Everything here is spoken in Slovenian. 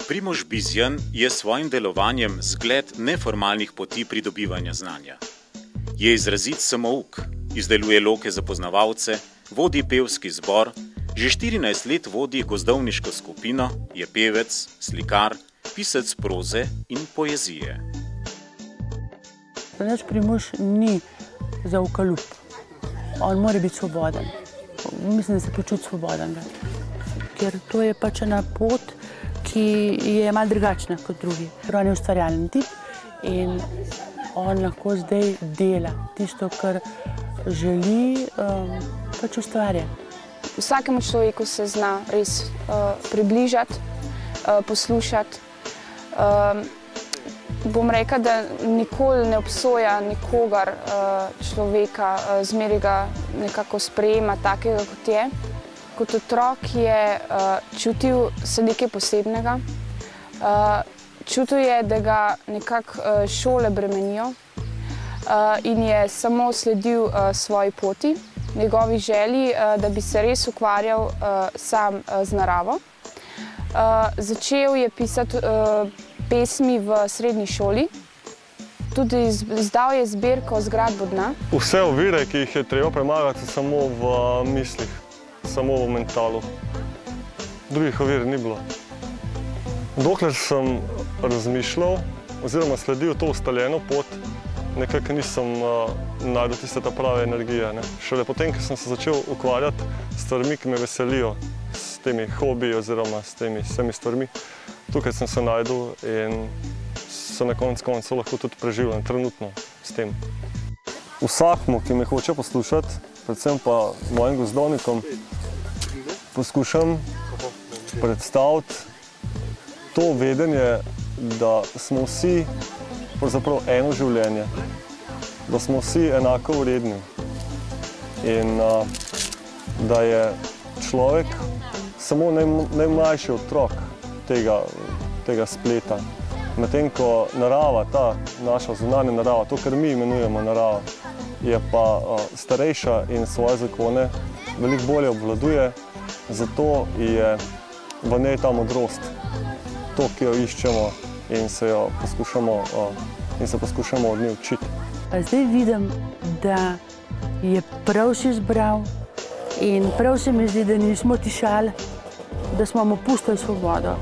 Primož Bizjan je s svojim delovanjem zgled neformalnih poti pridobivanja znanja. Je izrazit samouk, izdeluje loke za poznavalce, vodi pevski zbor, že 14 let vodi gozdovniško skupino, je pevec, slikar, pisec proze in poezije. Naš Primož ni zavkalup. On mora biti svoboden. Mislim, da se počuti svoboden. Ker to je pač ena pot, ki je malo drugačna kot drugi. On je ustvarjalen tip in on lahko zdaj dela tisto, kar želi, pač ustvarjati. Vsakemu človeku se zna res približati, poslušati. Bom rekla, da nikoli ne obsoja nikogar človeka, zmeraj ga nekako sprejema takega, kot je. Kot otrok je čutil se nekaj posebnega. Čutil je, da ga nekako šole bremenijo in je samo sledil svoji poti, njegovi želji, da bi se res ukvarjal sam z naravo. Začel je pisati pesmi v srednji šoli. Tudi izdal je zbirko Zgradbo dna. Vse ovire, ki jih je treba premagati, samo v mislih, samo v mentalu. Drugih ovir ni bilo. Dokler sem razmišljal oziroma sledil to ustaljeno pot, nekako nisem najdel tiste ta prave energije. Šele potem, ko sem se začel ukvarjati s stvarmi, ki me veselijo, s temi hobiji oziroma s temi vsemi stvarmi, tukaj sem se najdel in se na koncu koncev lahko tudi preživljam trenutno s tem. Vsakmu, ki me hoče poslušati, predvsem pa mojim gozdovnikom, poskušam predstaviti to vedenje, da smo vsi pravzaprav eno življenje, da smo vsi enako vredni in da je človek samo najmlajši otrok tega spleta. Medtem ko narava, ta naša zunanja narava, to, kar mi imenujemo narava, je pa starejša in svoje zakone veliko bolje obvladuje, zato je v njej ta modrost, to, ki jo iščemo in se poskušamo od nje učiti. Zdaj vidim, da je prav si izbral in prav se mi zdi, da nismo tišali, da smo mu pustili svobodo.